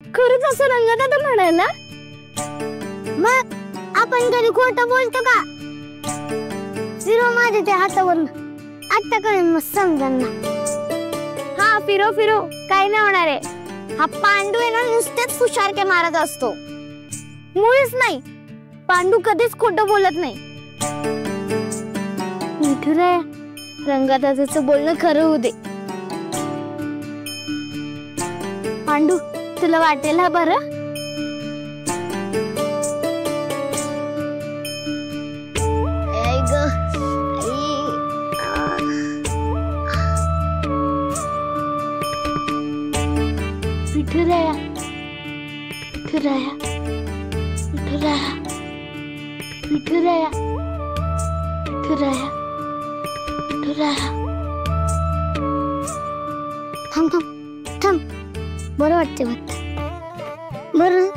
खरंच असं रंगदादा म्हणायला? मग आपण कधी खोटं बोलतो का? फिरो माझ्या त्या हातावरून आता कळेल मग समजा ना. हा फिरो फिरो काही नाही होणार आहे. हा पांडू आहे ना नुसतेच फुशारके मारत असतो, मुळीच नाही. पांडू कधीच खोटं बोलत नाही. मिठुराया रंगदादाचं बोलणं खरं होऊ दे. पांडू तुला वाटेल हा बरं? मिठुराया मिठुराया मिठुराया मिठुराया मिठुराया मिठुराया. थांब थांब थांब. बरं वाटते बरं बरं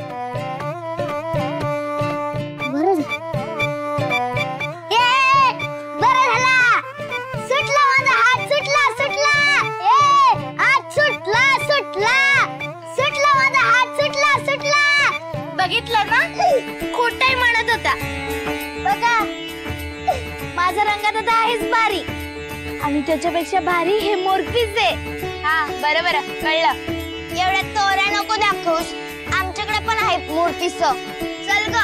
बरं झाला. सुटला माझा हात, सुटला सुटला. हात सुटला सुटला सुटला माझा हात, सुटला सुटला. बघितलं ना, खोटंही म्हणत होता. बघा माझा रंगदादा आहेच भारी, आणि त्याच्यापेक्षा भारी हे मोरपीस आहे. हा बरं बरं कळलं. एवढ्या तोऱ्या नको दाखवूस, आमच्याकडे पण आहे मोरपीस. चल ग.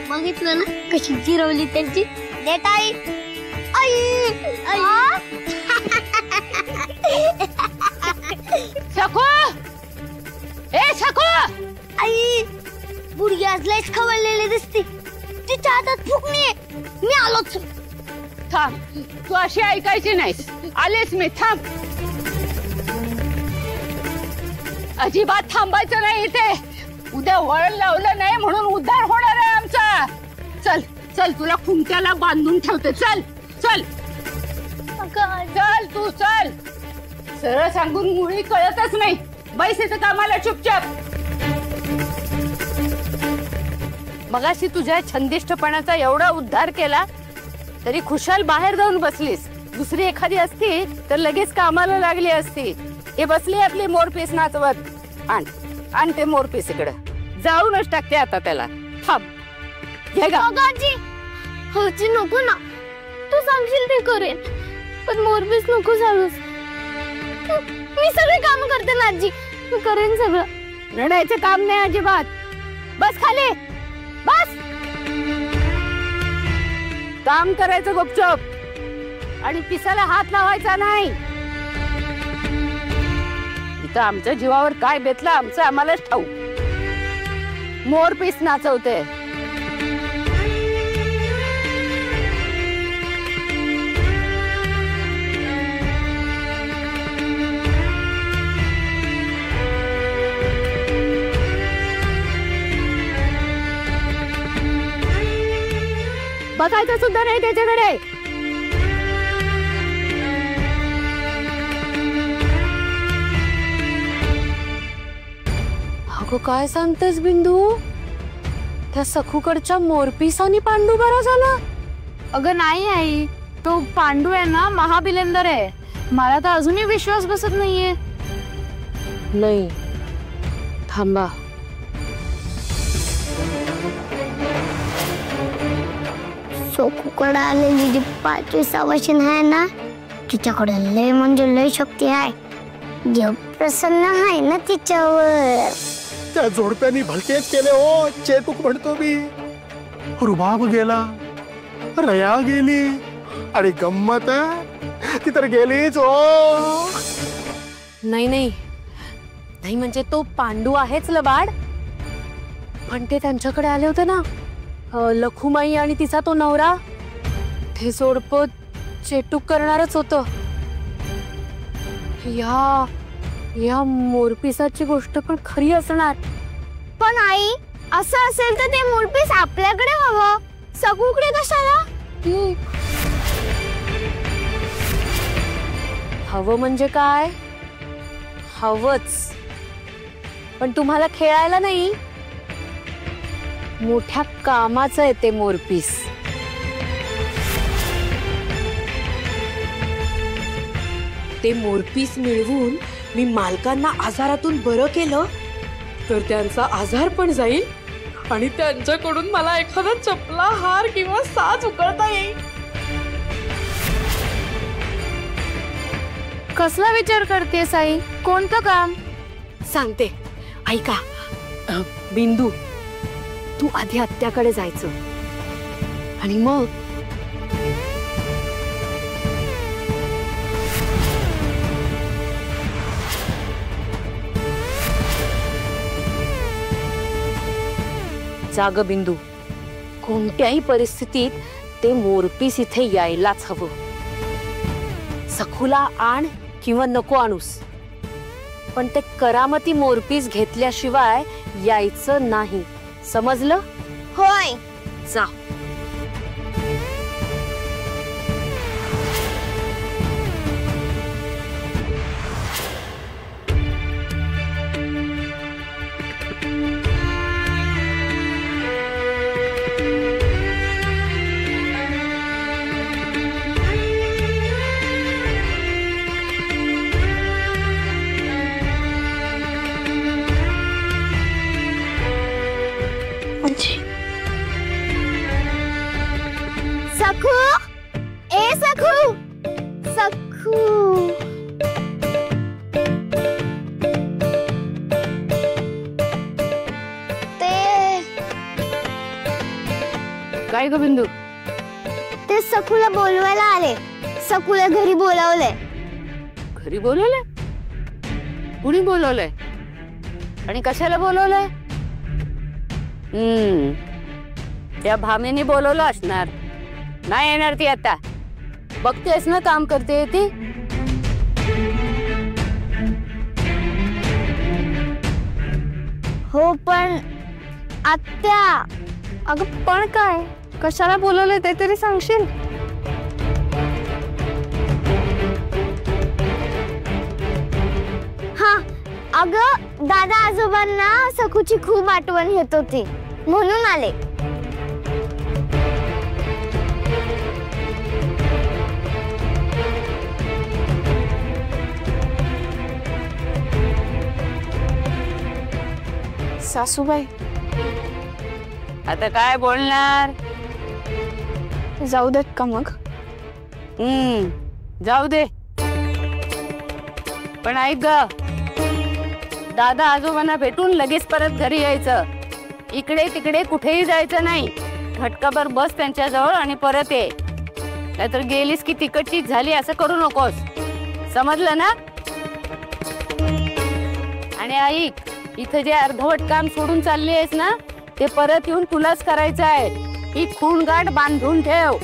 बघितलं ना कशी जिरवली त्यांची. देत आई आई सखो, ए सखो. आई बुढी आज लयच खवळलेली दिसते. तिच्या हातात फुकणी. मी आलोच. थांब, तू अशी ऐकायची नाहीस. आलेच मी. थांब. अजिबात थांबायचं नाही इथे. उद्या वळण लावलं नाही म्हणून उद्धार होणार आहे आमचा. चल चल, तुला खुंट्याला बांधून ठेवते. चल चल चल, तू चल. सरळ सांगून मुळी कळतच नाही. बैस इथं कामाला चुपचाप. मगाशी तुझ्या छंदिष्टपणाचा एवढा उद्धार केला तरी खुशाल बाहेर जाऊन बसलीस. दुसरी एखादी असती तर लगेच कामाला लागली असती. हे बसली आपली मोरपीस नाचवत. आण आण ते मोरपीस इकडं. जाऊनच टाकते आता त्याला. थांब. घे गा. आजी आजी नको ना, तू सांगशील ते करेन, पण मोरपीस नको सांगूस. मी सगळे काम करते ना आजी, मी करेन सगळं. रडायचं काम नाही अजिबात. बस खाली बस. काम करायचं गुपचूप आणि पिसाला हात लावायचा नाही. इथं आमच्या जीवावर काय बेतलं आमचं आम्हालाच ठाऊक. मोरपीस नाचवते. बघायचं सुद्धा नाही त्याच्याकडे. अगं काय सांगतेस बिंदू? त्या सखूकडच्या मोरपिसानी पांडू बरा झाला? अगं नाही आई, तो पांडू आहे ना महाबिलेंदर आहे. मला तर अजूनही विश्वास बसत नाहीये. नाही थांबा. सखूकडे आलेली जी 5वी सवाशीण आहे ना, तिच्याकडे लय म्हणजे लय शक्ती आहे. देव प्रसन्न आहे ना तिच्यावर. त्या जोडप्यानी भलतेच केले हो. चेतूक म्हणतो मी. रुबाब गेला, रया गेली आणि गंमत ती तर गेलीच हो. नाही नाही नाही, म्हणजे तो पांडू आहेच लबाड, पण ते त्यांच्याकडे आले होते ना लखुमाई आणि तिचा तो नवरा. ते जोडपं चेटूक करणारच होतं. या मोरपिसाची गोष्ट पण खरी असणार. पण आई असं असेल तर ते मोरपीस आपल्याकडे हवं, सगूकडे कशाला? हवं म्हणजे काय? हवंच, पण तुम्हाला खेळायला नाही, मोठ्या कामाचं आहे ते मोरपीस. ते मोरपीस मिळवून मी मालकांना आजारातून बरं केलं तर त्यांचा आजार पण जाईल आणि त्यांच्याकडून मला एखादा चपला, हार किंवा साज उकळता येईल. कसला विचार करतेस आई? कोणतं काम? सांगते, ऐका. बिंदू, तू आधी आत्याकडे जायचं आणि मग जाग बिंदू, कोणत्याही परिस्थितीत ते मोरपीस इथे यायलाच हवं. सखूला आण किंवा नको आणूस, पण ते करामती मोरपीस घेतल्याशिवाय यायचं नाही. समजलं? होय. जा. सखू, ए सखू, सखू. काय ग बिंदू? ते सखूला बोलवायला आले. सखूला घरी बोलावलंय. घरी बोलवलंय? कुणी बोलवलंय आणि कशाला बोलवलंय? त्या भामेने बोलवलं असणार. नाही येणार ती आता. बघतेस ना काम करते ती. हो पण आत्या. अगं पण काय? कशाला बोलवलंय ते तरी सांगशील? हा, अगं दादा आजोबांना सखूची खूप आठवण येत होती म्हणून आले. सासूबाई, आता काय बोलणार? जाऊ देत का मग? जाऊ दे. पण ऐक ग, दादा आजोबांना भेटून लगेच परत घरी यायचं. इकडे तिकडे कुठेही जायचं नाही. घटकाभर बस त्यांच्या जवळ आणि परत ये. नाहीतर गेलीस की तिकडचीच झाली असं करू नकोस. समजलं ना? आणि ऐक, इथे जे अर्धवट काम सोडून चालली आहेस ना, ते परत येऊन तुलाच करायचं आहे. ही खूण गाठ बांधून ठेव.